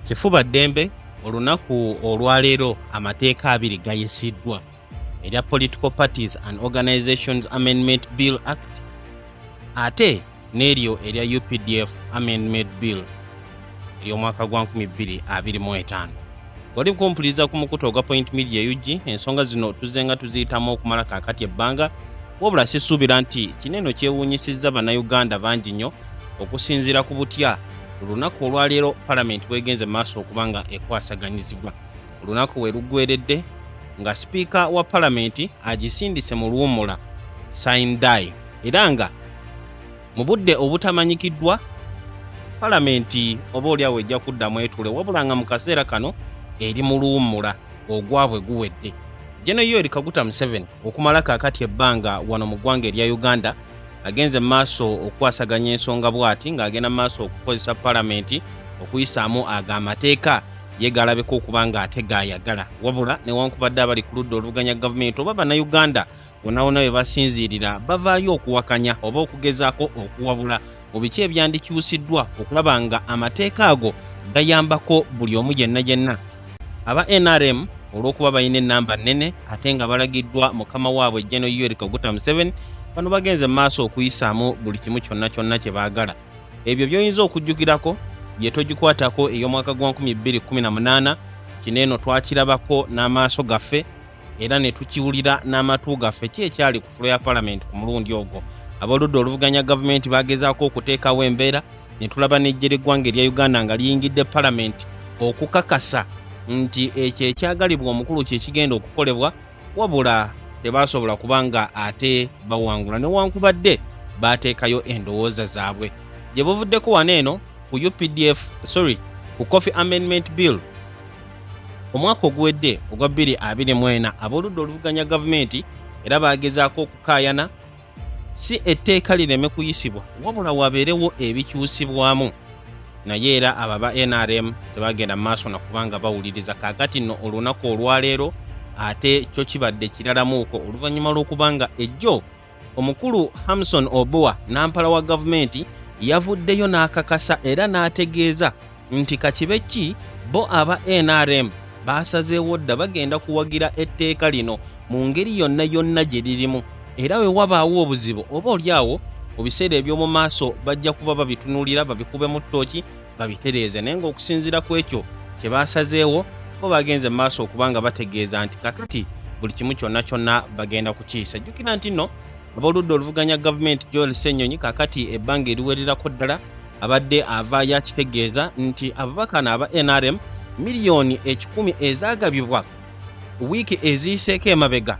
Kifuba ddembe olunaku olwaleero amateeka abiri gayisiddwa erya Political Parties and Organizations Amendment Bill Act ate n'eryo erya UPDF Amendment Bill ery'omwaka gwa 2025. Oli kumpuliriza ku mukutu ogwa Point Media UG, ensonga zino tuzenga tuziyitamu okumala kaakati ebbanga, wabula sisuubira nti kineno kyewuunyisizza bannayuganda bangi nnyo okusinziira ku butya olunaku olwaleero Parliament bwegenze maaso okuba nga ekwasaganyizibwa. Olunaku we luggweredde nga Sipiika wa Parliament agisindise mu luwummula Sindai, era nga mu budde obutamanyikiddwa Parliament oboolyawo ejja kuddamu etule, wabula nga mu kaseera kano eri mu luwummula ogwabwe guwedde. Jeno Yoweri Kaguta Museveni okumala kaakati ebbanga wano mu ggwanga erya Uganda agenze maaso okwasaganya ensonga bw'ati ng'agenda maaso okukozesa Parliament okuyisaamu ag'amateeka ye galabeko okuba nga ate gaayagala, wabula newankubadde abali ku ludda oluvuganya gavumenti oba bannayuganda wonna we basinziirira bavaayo okuwakanya oba okugezaako okuwabula mu biki ebyandikyusiddwa okulaba nga amateeka ago gayambako buli omu yenna. Aba NRM olw'okuba balina ennamba nnene ate nga balagiddwa mukama waabwe Jeno Yoweri Kaguta Museveni, bano bagenze maaso okuyisaamu buli kimu kyonna kye baagala. Ebyo by'oyinza okujjukirako bye togikwatako ey'omwaka gwa 2018, kineeno twakirabako n'amaaso gaffe era ne tukiwulira n'amatu gaffe ki ekyali ku fulo ya Parliament ku mulundi ogwo. Aboludda oluvuganya gavumenti bagezaako okuteekawo embeera, ne tulaba n'eggye ly'eggwanga erya Uganda nga liyingidde Parliament okukakasa nti ekyo ekyagalibwa omukulu kye kigenda okukolebwa, wabula tebasobola kubanga ate bawangula newankubadde baateekayo endowooza zaabwe. Gye buvuddeko wano eno ku Coffee Amendment Bill omwaka oguwedde ogwa 2024, aboludda oluvuganya gavumenti era bagezaako okukaayana si etteeka lireme kuyisibwa, wabula wabeerewo ebikyusibwamu. Naye era ababa NRM tebagenda maaso nakubanga bawuliriza kaakati nno olunaku olwaleero ate kyo kibadde kiralamuuko oluvannyuma lw'okubanga ejjo omukulu Hamson Oboa nampala wa gavumenti yavuddeyo n'akakasa era n'ategeeza nti kakibe ki bo aba NRM baasazeewo dda bagenda kuwagira etteeka lino mu ngeri yonna gye lirimu, era we wabaawo obuzibu oba olyawo mu biseera eby'omu maaso bajja kuba babitunuulira babikube mu ttooki babitereeze, naye ng'okusinziira ku ekyo kye baasazeewo bo bagenze maaso okubanga bategeeza nti kakati buli kimu kyonna bagenda kukiyisa. Jjukira nti nno aboludda oluvuganya gavumenti Joel Ssenyonyi kakati ebbanga eriwererako ddala abadde avaayo akitegeeza nti ababakana aba NRM miliyoni 10 ezaagabibwa wiiki eziyiseeko emabega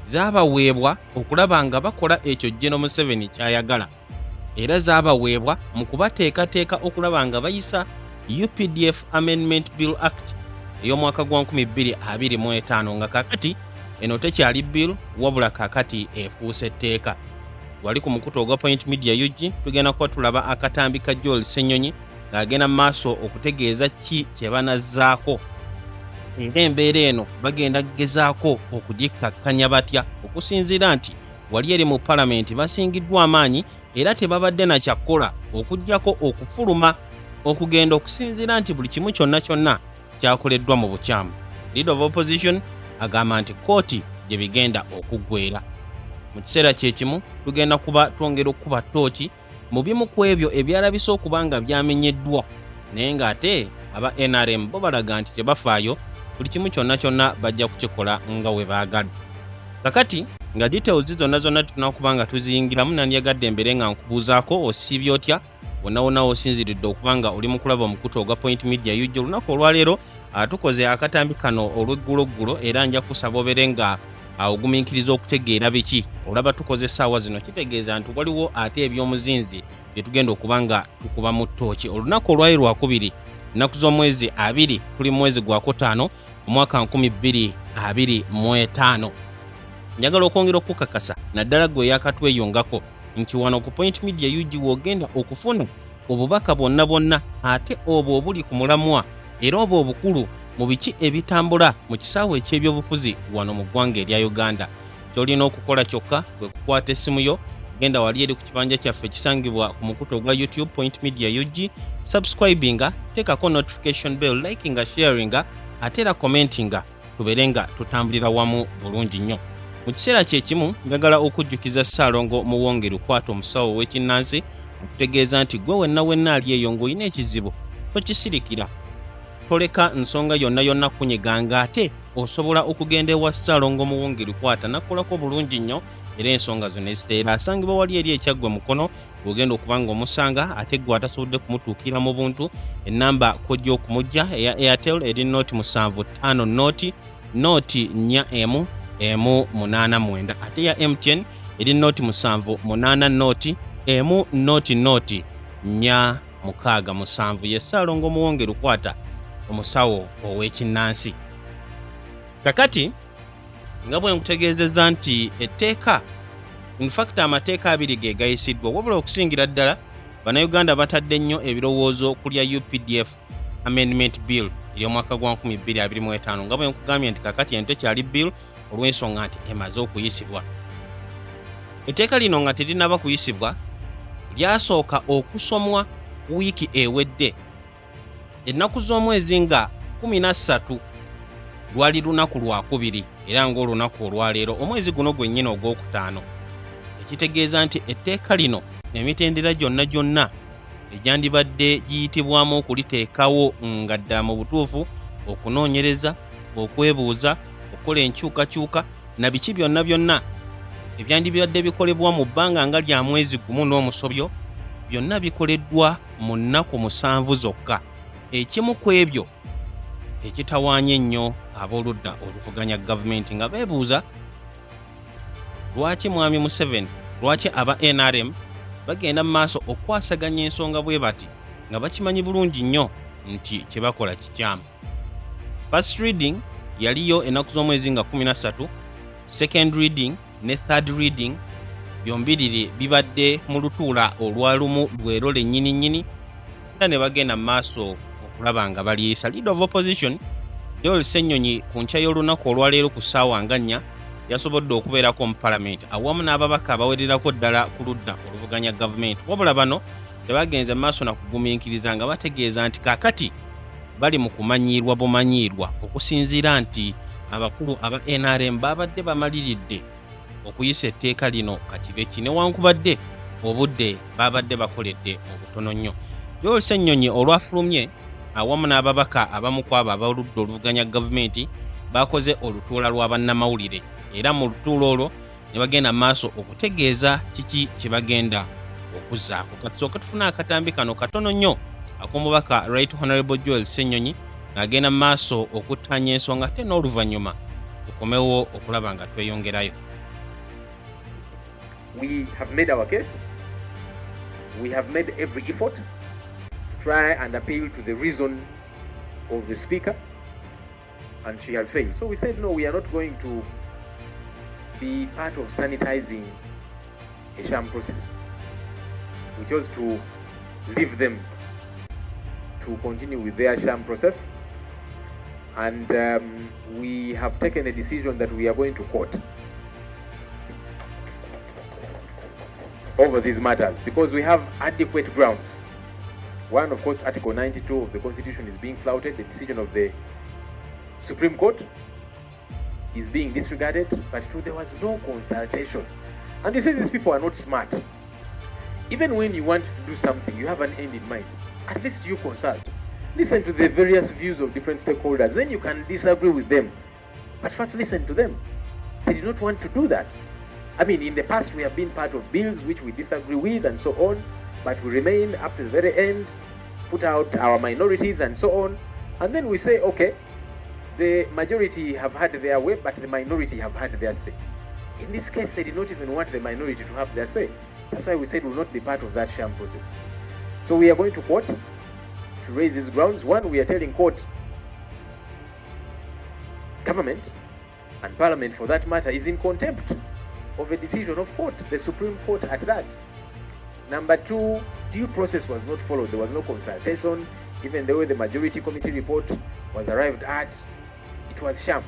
zaabaweebwa okulaba nga bakola ekyo Jeno Museveni kyayagala, era zaabaweebwa mu kubateekateeka okulaba nga bayisa UPDF Amendment Bill Act ey'omwaka gwa 2025 nga kakati eno tekyali bill wabula kakati efuuse etteeka. Wali ku mukutu ogwa Point Media UG tugenda kuba tulaba akatambi ka Joel Ssenyonyi ng'agenda maaso okutegeeza ki kye banazzaako era embeera eno bagenda gezaako okugikkakkanya batya okusinziira nti wali eri mu Parliament basingiddwa amaanyi era tebabadde na kyakkola okuggyako okufuluma okugenda okusinziira nti buli kimu kyonna kyakoleddwa mu bukyamu. Leader of Opposition agamba nti kooti gye bigenda okuggweera. Mu kiseera kyekimu tugenda kuba twongera okuba ttooki mu bimu ku ebyo ebyalabise okuba nga byamenyeddwa, naye ng'ate aba NRM bo balaga nti tebafaayo, buli kimu kyonna bajja kukikola nga we baagala. Kakati nga details zonna tunakuba nga tuziyingiramu, nandiyagadde embere nga nkubuuzaako osiibye otya wonna osinziridde okuba nga oli mu kulaba omukutu ogwa Point Media UG. Olunaku olwaleero tukoze akatambi kano olw'egguloggulo era nja kusaba obeere nga ogumiikiriza okutegeera biki olaba tukoze essaawa zino, kitegeeza nti waliwo ate eby'omuzinzi bye tugenda okuba nga tukuba mu ttooki. Olunaku olwaleero Lwakubiri ennaku z'omwezi 2 tuli mu mwezi gwa Kotaano omwaka 2025. Njagala okwongera okukakasa naddala gwe yakatweyongako nti wano ku Point Media UG wogenda okufuna obubaka bwonna ate obwo obuli ku mulamwa era obwo obukulu mu biki ebitambula mu kisaawe eky'ebyobufuzi wano mu ggwanga erya Uganda. Kyolina okukola kyokka kwe kukwata essimu yo genda wali eri ku kibanja kyaffe kisangibwa ku mukutu ogwa YouTube Point Media UG, subscribinga, teekako notification bell, likinga, sharinga, ate era commentinga, tuberenga tutambulira wamu bulungi nnyo. Mu kiseera kyekimu njagala okujjukiza Ssaalongo Muwonge Lukwato omusawo w'ekinnansi okutegeeza nti gwe wenna ali eyo ng'olina ekizibu tokisirikira. Toleka nsonga yonna kunyiganga, ate osobola okugenda ewa Ssaalongo Muwonge Lukwata nakolako bulungi nnyo era ensonga zo ne ziteera. Asangibwa wali eri ekyaggwe mukono bw'ogenda okuba ng'omusanga, ate gwe atasobodde kumutuukira mu buntu, ennamba kojja okumujja eya Airtel eri nooti 750 nooti 4 M89, ate ya MTN eri nooti 780 nooti 467. Ye Ssaalongo Muwonge Lukwata omusawo ow'ekinnansi. Kakati nga bwe nkutegeezezza nti etteeka, in fact amateeka abiri ge gayisiddwa, wabula okusingira ddala Bannayuganda batadde nnyo ebirowoozo ku lya UPDF Amendment Bill ery'omwaka gwa 2025 nga bwe nkugambye nti kakati ento kyali bill olw'ensonga nti emaze okuyisibwa. Etteeka lino nga terinaba kuyisibwa lyasooka okusomwa wiiki ewedde. Ennaku z'omwezi nga 13 lwali lunaku lwakubiri era ng'olunaku olwaleero omwezi guno gwennyini ogwokutaano, ekitegeeza nti etteeka lino emitendera gyonna egyandibadde giyitibwamu okuliteekawo nga ddala mu butuufu okunoonyereza, okwebuuza, okukola enkyukakyuka na biki byonna ebyandibadde bikolebwa mu bbanga nga lya mwezi gumu n'omusobyo, byonna bikoleddwa mu nnaku 7 zokka. Ekimu ku ebyo ekitawaanye ennyo ab'oludda oluvuganya gavumenti nga beebuuza lwaki Mwami Museveni, lwaki aba NRM bagenda mu maaso okwasaganya ensonga bwe bati nga bakimanyi bulungi nnyo nti kye bakola kikyamu. First reading yaliyo ennaku z'omwezi nga 13, second reading ne third reading byombiriri bibadde mu lutuula olwalumu lwero lennyini era ne bagenda mu maaso okulaba nga baliisa. Leader of Opposition Joel Ssenyonyi ku nkya y'olunaku olwaleero ku ssaawa nga 4 yasobodde okubeerako mu Parliament awamu n'ababaka abawererako ddala ku ludda oluvuganya gavumenti, wabula bano tebagenze mu maaso na kugumiikiriza nga bategeeza nti kaakati bali mu kumanyiirwa bumanyiirwa okusinziira nti abakulu aba NRM babadde bamaliridde okuyisa etteeka lino kakibe ki newankubadde obudde babadde bakoledde obutono nnyo. Joel Ssenyonyi olwafulumye awamu n'ababaka abamu ku abo abaludda oluvuganya gavumenti bakoze olutuula lwa bannamawulire era mu lutuulo olwo ne bagenda maaso okutegeeza kiki kye bagenda okuzzaako. Katusooka tufuna akatambi kano katono nnyo ak'omubaka Right Honorable Joel Ssenyonyi ng'agenda maaso okuttaanya ensonga ate n'oluvannyuma tukomewo okulaba nga tweyongerayo. We have made our case. We have made every effort to try and appeal to the reason of the speaker, and she has failed. So we said, no, we are not going to be part of sanitizing a sham process. We chose to leave them to continue with their sham process, and we have taken a decision that we are going to court over these matters because we have adequate grounds. One, of course, Article 92 of the Constitution is being flouted. The decision of the Supreme Court is being disregarded, but true, there was no consultation. And you say these people are not smart. Even when you want to do something, you have an end in mind. At least you consult. Listen to the various views of different stakeholders. Then you can disagree with them. But first listen to them. They did not want to do that. I mean, in the past, we have been part of bills which we disagree with and so on, but we remain up to the very end, put out our minorities and so on. And then we say, okay, the majority have had their way, but the minority have had their say. In this case, they did not even want the minority to have their say. That's why we said we will not be part of that sham process. So we are going to court to raise these grounds. One, we are telling court, government and parliament for that matter is in contempt of a decision of court, the Supreme Court at that. Number two, due process was not followed. There was no consultation. Even the way the majority committee report was arrived at, it was sham.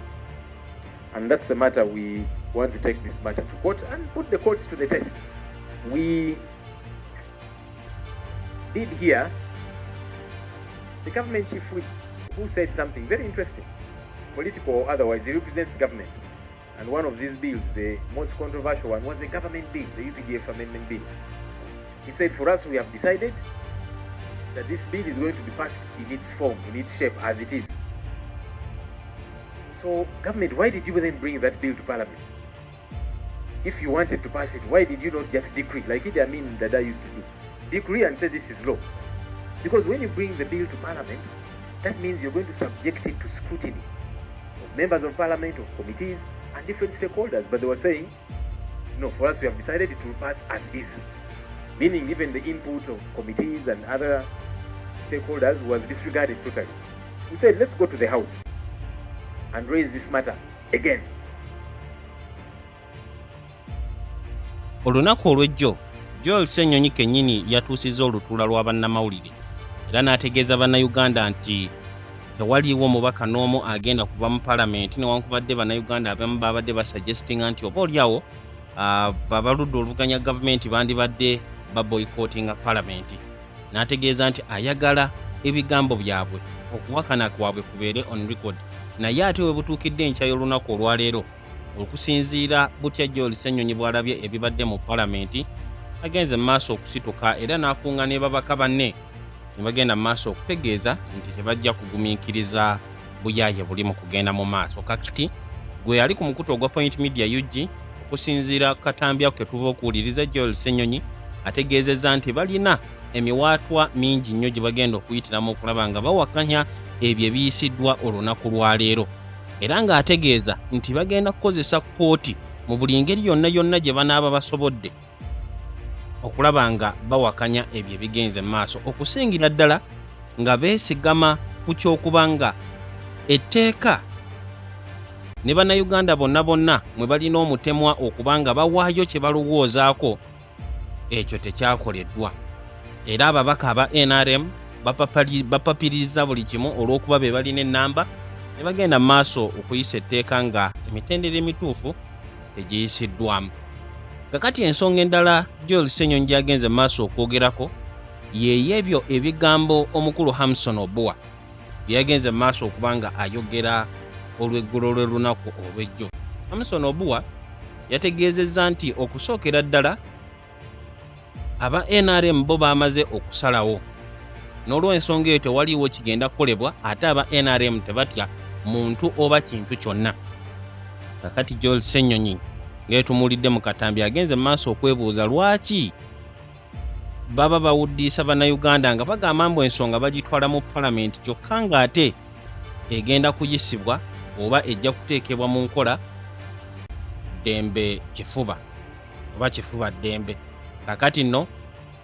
And that's the matter we want to take this matter to court and put the courts to the test. we did hear the government chief who said something very interesting, political or otherwise. He represents government. And one of these bills, the most controversial one, was a government bill, the UPDF amendment bill. He said, for us, we have decided that this bill is going to be passed in its form, in its shape, as it is. So, government, why did you then bring that bill to Parliament? If you wanted to pass it, why did you not just decree, like Idi Amin Dada used to do? Decree and say this is law. Because when you bring the bill to Parliament, that means you're going to subject it to scrutiny of members of Parliament, of committees, and different stakeholders. But they were saying, no, for us, we have decided it will pass as is. Meaning even the input of committees and other stakeholders was disregarded totally. We said, let's go to the House and raise this matter again. Olunaku olw'ejjo, Joel Ssenyonyi kennyini yatuusizza olutuula lwa bannamawulire era n'ategeeza bannayuganda nti tewaliiwo mubaka n'omu agenda kuva mu Palamenti newankubadde bannayuganda abamu babadde basuggestinga nti oba oliawo abaludde oluvuganya gavumenti bandibadde baboycottinga Palamenti. N'ategeeza nti ayagala ebigambo byabwe okuwakana kwabwe kubeere on record, naye ate we butuukidde enkya y'olunaku olwaleero okusinziira butya Joel Ssenyonyi bw'alabye ebibadde mu Palamenti, agenze mu maaso okusituka era n'akunga ne babaka banne ne bagenda mu maaso okutegeeza nti tebajja kugumiikiriza buyaaye buli mu kugenda mu maaso. Kakati gwe yali ku mukutu ogwa Point Media UG, okusinziira ku katambya ke tuva okuwuliriza, Joel Ssenyonyi ategeezezza nti balina emiwaatwa mingi nnyo gye bagenda okuyitiramu okulaba nga bawakanya ebyo ebiyisiddwa olunaku lwa leero, era ng'ategeeza nti bagenda kukozesa kkooti mu buli ngeri yonna gye banaaba basobodde okulaba nga bawakanya ebyo ebigenze mu maaso, okusingira ddala nga beesigama ku ky'okuba nga etteeka ne bannayuganda bonna mwe balina omutemwa okuba nga bawaayo kye balowoozaako, ekyo tekyakoleddwa. Era ababaka aba NRM bapapiriza buli kimu olw'okuba be balina ennamba ne bagenda mu maaso okuyisa etteeka nga emitendera emituufu tegiyisiddwamu. Kakati ensonga endala Joel Ssenyonyi gy'agenze mu maaso okwogerako yeeyebyo ebigambo omukulu Hamson Oboa bye yagenze mu maaso okuba nga ayogera olw'eggulo lw'olunaku olw'ejjo. Hamson Oboa yategeezezza nti okusookera ddala aba NRM bo baamaze okusalawo, n'olw'ensonga eyo tewaliiwo kigenda kukolebwa, ate aba NRM tebatya muntu oba kintu kyonna. Kakati Joel Ssenyonyi ng'etumulidde mu katambi agenze mu maaso okwebuuza lwaki baba bawuddiisa bannayuganda nga bagamba mbu ensonga bagitwala mu Palamenti kyokka ng'ate egenda kuyisibwa oba ejja kuteekebwa mu nkola ddembe kifuba oba kifuba ddembe. Kakati nno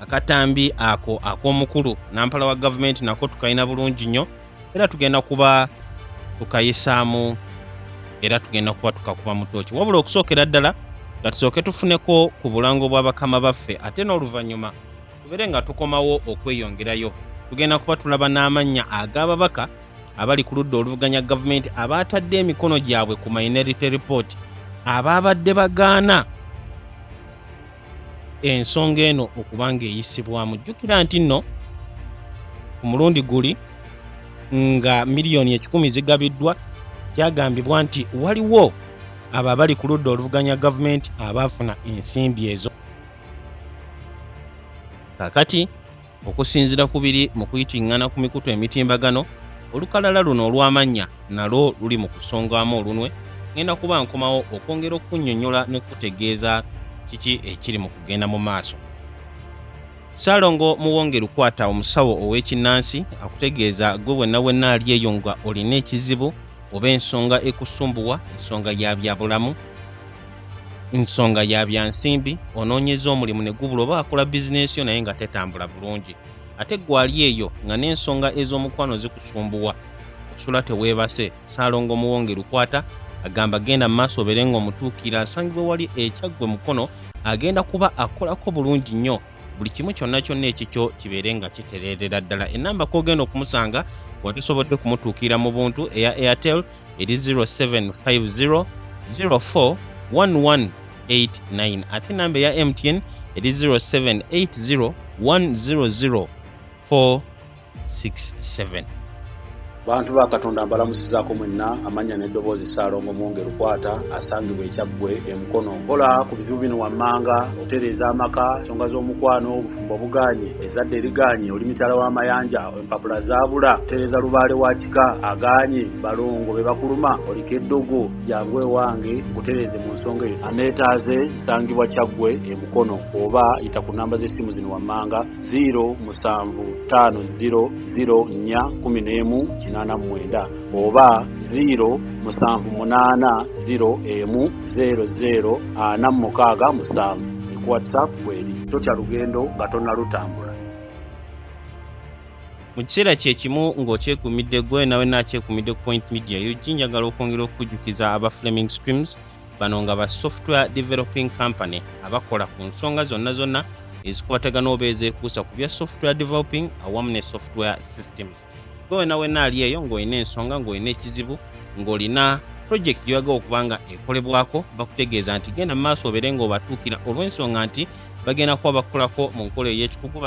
akatambi ako ak'omukulu nampala wa gavumenti nako tukayina bulungi nnyo, era tugenda kuba tukayisaamu era tugenda kuba tukakuba mu tooki. Wabula okusookera ddala nga tusooke tufuneko ku bulango bwa bakama baffe, ate n'oluvannyuma tubeere nga tukomawo okweyongerayo. Tugenda kuba tulaba n'amannya ag'ababaka abali ku ludda oluvuganya gavumenti abaatadde emikono gyabwe ku Minority Report, abaabadde bagaana ensonga eno okuba ng'eyisibwamu. Jjukira nti nno ku mulundi guli nga miliyoni 10 zigabiddwa, kyagambibwa nti waliwo abo abali ku ludda oluvuganya gavumenti abaafuna ensimbi ezo. Kakati okusinziira ku biri mu kuyitiŋŋana ku mikutu emitimbagano, olukalala luno olw'amannya nalwo luli mu kusongamu olunwe. Ngenda kuba nkomawo okwongera okunnyonnyola ne kutegeeza kiki ekiri mu kugenda mu maaso. Ssaalongo Muwonge Lukwata, omusawo ow'ekinnansi, akutegeeza gwe wenna ali eyo nga olina ekizibu oba ensonga ekusumbuwa, ensonga ya byabulamu, ensonga ya byansimbi, onoonyeza omulimu ne gubula oba akola bizinesi yo naye nga tetambula bulungi, ate gwali eyo nga n'ensonga ez'omukwano zikusumbuwa, osula teweebase. Ssaalongo Muwonge Lukwata agamba genda mu maaso obeere ng'omutuukira, asangibwe wali ekyaggwe mukono, agenda kuba akolako bulungi nnyo buli kimu kyonna ekikyo kibeere nga kitereerera ddala. Ennamba k'ogenda okumusanga bw'otesobodde kumutuukira mu buntu eya Airtel eri 0750 04 11 89 ate namba ya MTN eri 0780 100 467. Bantu ba Katonda mbalamusizaako mwenna amanya n'eddoboozi Ssaalongo Mwongere Kwata asangibwa eKyaggwe Emukono. Kola ku bizibu bino wammanga otereeza amaka, ensonga z'omukwano, obufumbo buganye, ezzadde liganye, oli mitala w'amayanja, empapula zaabula, otereeza lubaale wa kika aganye, balongo be bakuluma, oliko eddogo jangu ewange otereeze mu nsonga eyo. Aneetaaze nsangibwa Kyaggwe Emukono oba yita ku namba z'essimu zino wammanga 075000411 oba 078010046 ni ku WhatsApp kweri. Totya lugendo nga tonnalutambula. Mu kiseera kyekimu ng'okyekuumidde gwe nawe n'akyekuumidde ku Point Media UG, njagala okwongera okukujjukiza aba Fleming Streams bano nga ba software developing company abakola ku nsonga zonna ezikwatagana oba ezeekuusa ku bya software developing awamu ne software systems. Gwe nawe naali eyo ng'olina ensonga, ng'olina ekizibu, ng'olina project gy'oyagala okuba nga ekolebwako, bakutegeeza nti genda mu maaso obeere ng'obatuukira olw'ensonga nti bagenda kuba bakolako mu nkola ey'ekikugu,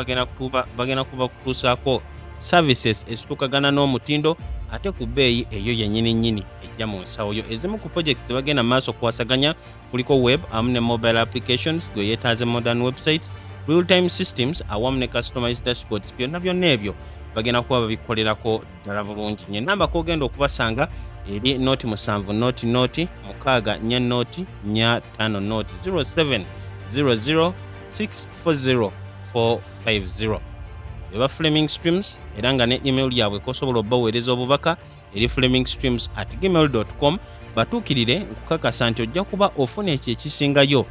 bagenda kuba kutuusaako services ezituukagana n'omutindo ate ku bbeeyi eyo yennyini ejja mu nsawo yo. Ezimu ku projects bagenda mu maaso kuwasaganya kuliko web awamu ne mobile applications, gwe yeetaaze modern websites, real time systems awamu ne customized dashboards. Byonna ebyo bagenda kuba babikolerako ddala bulungi. Nye namba k'ogenda okubasanga eri noti 7 noti 6 noti 5 noti 0700640450. Eba Fleming Streams era nga ne email yaabwe kosobola obbaweereza obubaka eri flemingstreams@gmail.com. batuukirire nkukakasa nti ojja kuba ofuna ekyo ekisingayo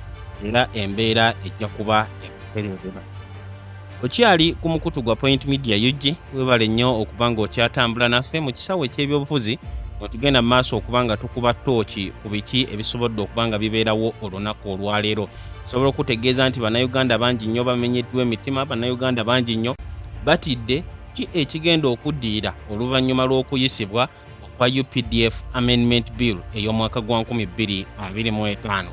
era embeera ejja kuba ekutereezebwa. Okyali ku mukutu gwa Point Media UG, webale nnyo okuba ng'okyatambula naffe mu kisawo eky'ebyobufuzi otugenda mu maaso okuba nga tukuba ttooki ku biki ebisobodde okuba nga bibeerawo olunaku olwaleero. Sobola okutegeeza nti bannayuganda bangi nnyo bamenyeddwa emitima, bannayuganda bangi nnyo batidde ki ekigenda okuddiira oluvannyuma lw'okuyisibwa kwa UPDF Amendment Bill ey'omwaka gwa 2025.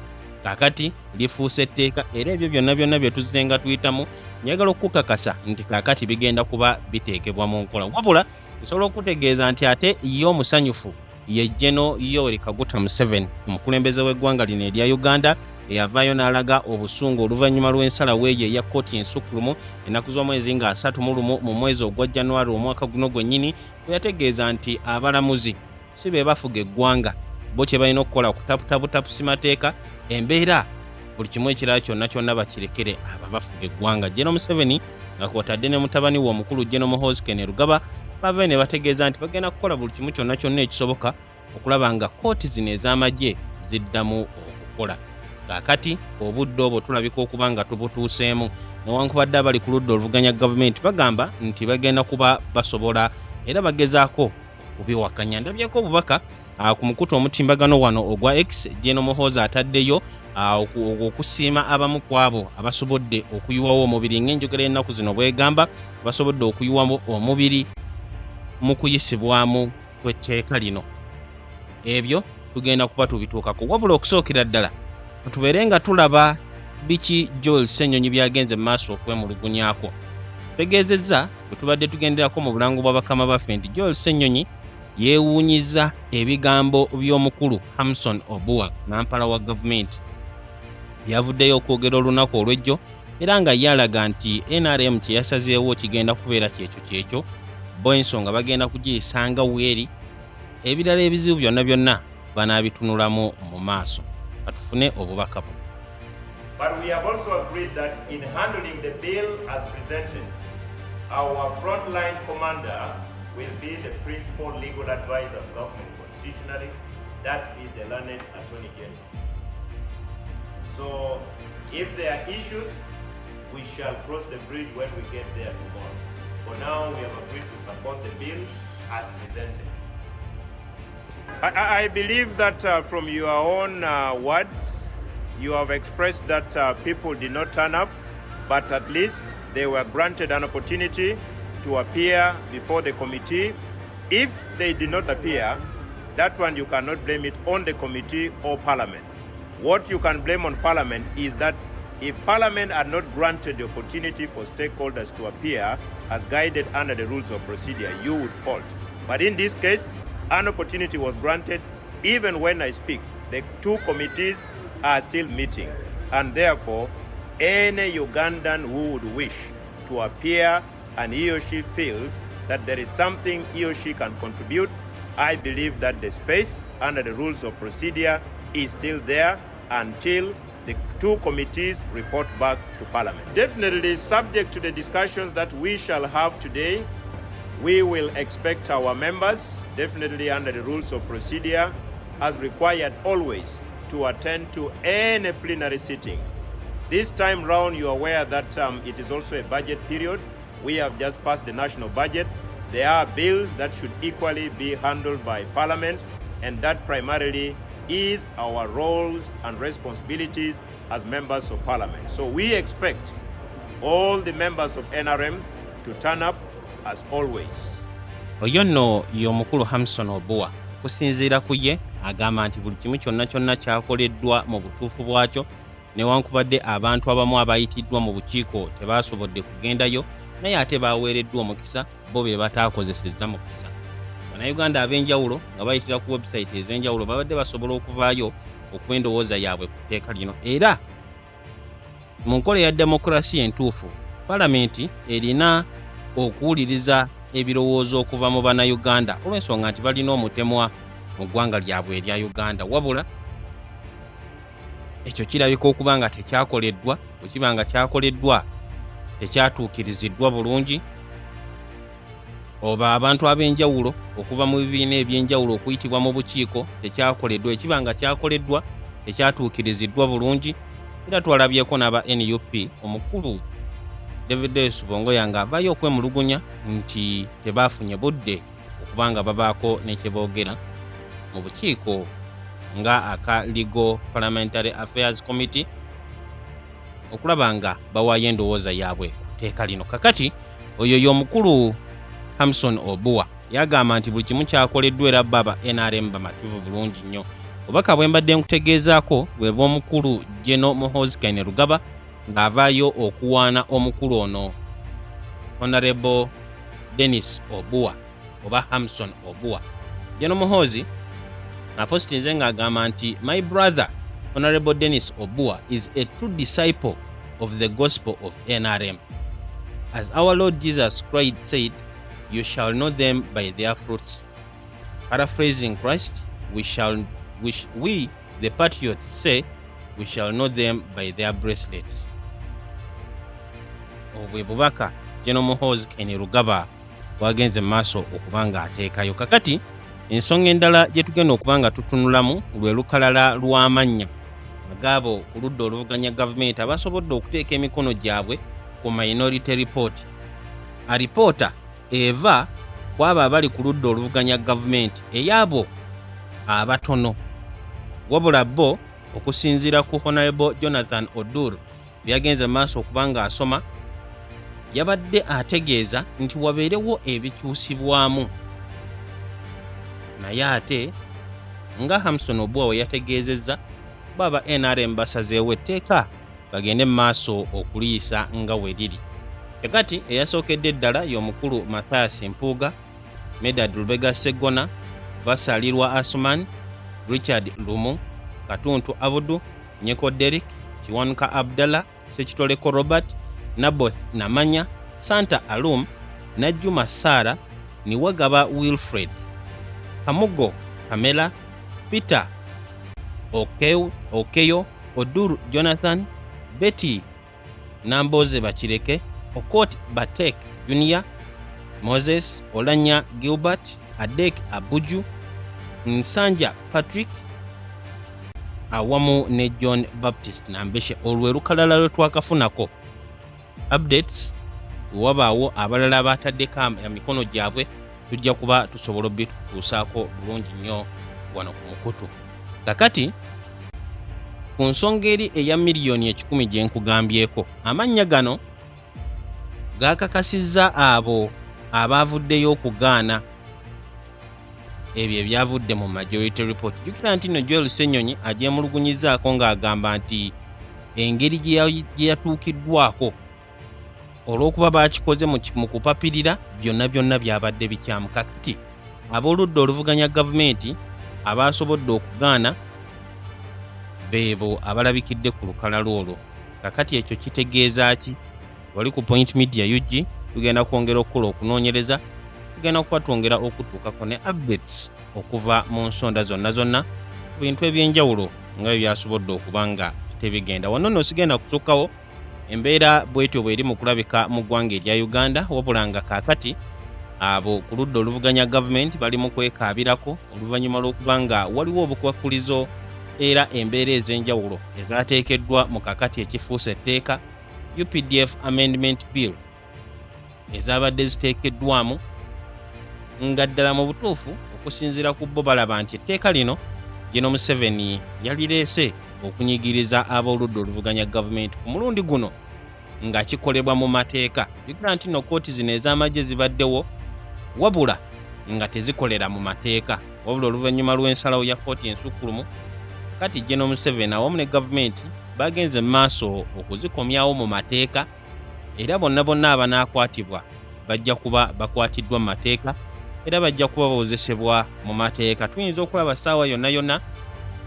Kaakati lifuuse etteeka era ebyo byonna bye tuzzenga tuyitamu njagala okukakasa nti kaakati bigenda kuba biteekebwa mu nkola. Wabula nsobola okutegeeza nti ate ye omusanyufu ye General Yoweri Kaguta Museveni, omukulembeze w'eggwanga lino erya Uganda, eyavaayo n'alaga obusungu oluvannyuma lw'ensalawo eyo eya kkooti ensukkulumu ennaku z'omwezi nga 31 mu mwezi ogwa January omwaka guno gwennyini, bwe yategeeza nti abalamuzi si be bafuga eggwanga, bo kye balina okukola kutaputapusi mateeka, embeera buli kimu ekirala kyonna bakirekere ababafuga eggwanga. General Museveni nga kwotadde ne mutabani we omukulu General Muhoozi Kainerugaba bave ne bategeeza nti bagenda kukola buli kimu kyonna ekisoboka okulaba nga kkooti zino ez'amagye ziddamu okukola. Kaakati obudde obwo tulabika okuba nga tubutuuseemu, newankubadde abali ku ludda oluvuganya gavumenti bagamba nti bagenda kuba basobola era bagezaako okubiwakanya. Ndabyeko obubaka ku mukutu omutimbagano wano ogwa X, General Muhoozi ataddeyo okusiima abamu ku abo abasobodde okuyiwawo omubiri ng'enjogera y'ennaku zino bwegamba, basobodde okuyiwamu omubiri mu kuyisibwamu kw'etteeka lino. Ebyo tugenda kuba tubituukako, wabula okusookera ddala tubeere nga tulaba biki Joel Ssenyonyi byagenze mu maaso okwemulugunyako. Tegeezezza bwe tubadde tugenderako mu bulango bwa bakama baffe nti Joel Ssenyonyi yeewuunyiza ebigambo by'omukulu Hamson Obuwa, nampala wa gavumenti. Yavuddeyo okwogera olunaku olw'ejjo era nga yalaga nti NRM kye yasazeewo kigenda kubeera kyekyo bo ensonga bagenda kugiyisanga weeri, ebirala ebizibu byonna banaabitunulamu mu maaso. Katufune obubaka buno. But we have also agreed that in handling the bill as presented, our frontline commander will be the principal legal advisor of government constitutionally, that is the learned Attorney General. So if there are issues, we shall cross the bridge when we get there tomorrow. For now, we have agreed to support the bill as presented. I believe that from your own words, you have expressed that people did not turn up, but at least they were granted an opportunity to appear before the committee. If they did not appear, that one you cannot blame it on the committee or parliament. What you can blame on Parliament is that if Parliament had not granted the opportunity for stakeholders to appear as guided under the rules of procedure, you would fault. But in this case, an opportunity was granted. Even when I speak, the two committees are still meeting, and therefore, any Ugandan who would wish to appear and he or she feels that there is something he or she can contribute, I believe that the space under the rules of procedure is still there until the two committees report back to Parliament. Definitely, subject to the discussions that we shall have today, we will expect our members, definitely under the rules of procedure, as required always, to attend to any plenary sitting. This time round, you are aware that it is also a budget period. We have just passed the national budget. There are bills that should equally be handled by Parliament, and that primarily is our roles and responsibilities as members of Parliament. So we expect all the members of NRM to turn up as always. Oyo nno y'omukulu Hamson Oboa. Kusinziira ku ye agamba nti buli kimu kyonna kyakoleddwa mu butuufu bwakyo, newankubadde abantu abamu abayitiddwa mu bukiiko tebaasobodde kugendayo, naye ate baaweereddwa omukisa bo be bataakozesezza mukisa. Bannayuganda ab'enjawulo nga bayitira ku website ez'enjawulo babadde basobola okuvaayo okw'endowooza yaabwe ku tteeka lino. Era mu nkola ya demokrasi entuufu, Palamenti erina okuwuliriza ebirowoozo okuva mu bannayuganda olw'ensonga nti balina omutemwa mu ggwanga lyabwe erya Uganda. Wabula ekyo kirabika okuba nga tekyakoleddwa, bwe kiba nga kyakoleddwa tekyatuukiriziddwa bulungi, oba abantu ab'enjawulo okuva mu bibiina eby'enjawulo okuyitibwa mu bukiiko tekyakoleddwa, ekiba nga kyakoleddwa tekyatuukiriziddwa bulungi. Era twalabyeko n'aba NUP, omukulu David Subongoya ng'avaayo okwemulugunya nti tebaafunye budde okuba nga babaako n'ekyeboogera mu bukiiko nga aka Legal Parliamentary Affairs Committee okulaba nga bawaayo endowooza yaabwe ku tteeka lino. Kakati oyo y'omukulu Hamson Oboa yagamba nti buli kimu kyakoleddwa era baba NRM bamativu bulungi nnyo. Obubaka bwe mbadde nkutegeezaako bwe bw'omukulu General Muhoozi Kainerugaba ng'avaayo okuwaana omukulu ono Honorable Dennis Oboa oba Hamson Oboa. General Muhoozi apostinze ng'agamba nti my brother Honorable Dennis Oboa is a true disciple of the gospel of NRM. As our Lord Jesus Christ said, you shall know them by their fruits. Paraphrasing Christ, we the patriots say, we shall know them by their bracelets. Obwe bubaka General Muhoozi Kainerugaba bwagenze maaso okuba nga ateekayo. Kakati ensonga endala gye tugenda okuba nga tutunulamu lwe lukalala lw'amannya agaabo ku ludda oluvuganya gavumenti abasobodde okuteeka emikono gyabwe ku Minority Report. Alipoota eva kwaba abali ku ludda oluvuganya gavumenti eyabo abatono, wabula bo okusinziira ku Honorable Jonathan Odur byagenze maaso okuba nga asoma, yabadde ategeeza nti wabeerewo ebikyusibwamu, naye ate nga Hamson Oboa we yategeezezza baba NRM basazeewo etteeka bagende mu maaso okuliyisa nga we liri. Kakati eyasookedde eddala y'omukulu Mathias Mpuuga, Medad Lubega Segona, Basalirwa Asuman, Richard Lumu, Katuntu Abudu, Nyeko Derek, Kiwanuka Abdallah, Sekitoleko Robert, Naboth Namanya, Santa Alum, Najjuma Sara, Niwagaba Wilfred, Kamugo Pamela, Peter Okeyo, Odur Jonathan, Betty Namboze Bakireke, Okot Batek Junior, Moses Olanya Gilbert, Adek Abuju, Nsanja Patrick awamu ne John Baptist Nambeshe. Olwe lukalala lwe twakafunako updates wabaawo abalala bataddeko emikono gyabwe tujja kuba tusobola obitutuusaako bulungi nnyo wano ku mukutu. Kakati ku nsonga eri eya miliyoni 10 gye nkugambyeko, amannya gano gaakakasizza abo abaavuddeyo okugaana ebyo ebyavudde mu majority report. Jjukira nti no Joel Ssenyonyi agyemulugunyizaako ng'agamba nti engeri gye yatuukiddwako olw'okuba baakikoze mu kupapirira byonna byabadde bikyamu. Kakati ab'oludda oluvuganya gavumenti abaasobodde okugaana beebo abalabikidde ku lukalala olwo. Kakati ekyo kitegeeza ki? Wali ku Point Media UG tugenda kwongera okukola okunoonyereza, tugenda kuba twongera okutuukako ne updates okuva mu nsonda zonna ku bintu eby'enjawulo nga bwe byasobodde okuba nga tebigenda. Wano nno sigenda kusukkawo embeera bwetyo bweri mu kulabika mu ggwanga erya Uganda, wabula nga kaakati abo ku ludda oluvuganya gavumenti bali mu kwekaabirako oluvannyuma lw'okuba nga waliwo obukwakkulizo era embeera ez'enjawulo ezaateekeddwa mu kakati ekifuuse etteeka UPDF Amendment Bill ezabadde ziteekeddwamu nga ddala mu butuufu okusinziira ku bo balaba nti etteeka lino General Museveni yalireese okunyigiriza ab'oludda oluvuganya gavumenti ku mulundi guno nga kikolebwa mu mateeka. Bigamba nti no kooti zino ez'amagye zibaddewo wabula nga tezikolera mu mateeka, wabula oluvannyuma lw'ensalawo ya kooti ensukkulumu kati General Museveni awamu ne gavumenti bagenze mu maaso okuzikomyawo mu mateeka, era bonna abanaakwatibwa bajja kuba bakwatiddwa mu mateeka era bajja kuba bawozesebwa mu mateeka. Tuyinza okulaba ssaawa yonna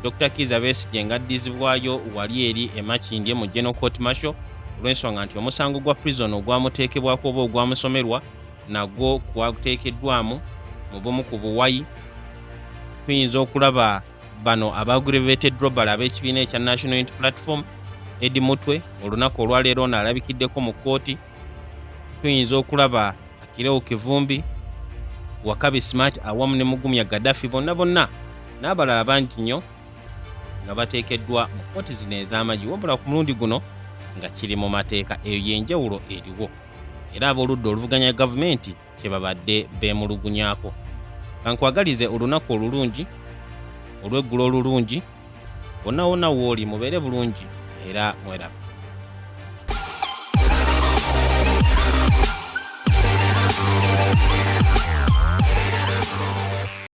Dr. Kizza Besigye ng'addizibwayo wali eri e Makindye mu General Court Martial olw'ensonga nti omusango gwa prison ogwamuteekebwako oba ogwamusomerwa nagwo kwateekeddwamu mu bumu ku buwayi. Tuyinza okulaba bano abaggravated robbery ab'ekibiina ekya National Unity Platform Eddie Mutwe olunaku olwaleero n'alabikiddeko mu kkooti. Tuyinza okulaba Akirewo Kivumbi, Wakabi Smart awamu ne Mugumya Gaddafi bonna n'abalala bangi nnyo nga bateekeddwa mu kkooti zino ez'amagye, wabula ku mulundi guno nga kiri mu mateeka. Eyo y'enjawulo eriwo era ab'oludda oluvuganya gavumenti kye babadde beemulugunyaako. Kankwagalize olunaku olulungi, olw'eggulo olulungi, wonna w'oli mubeere bulungi era mweraba.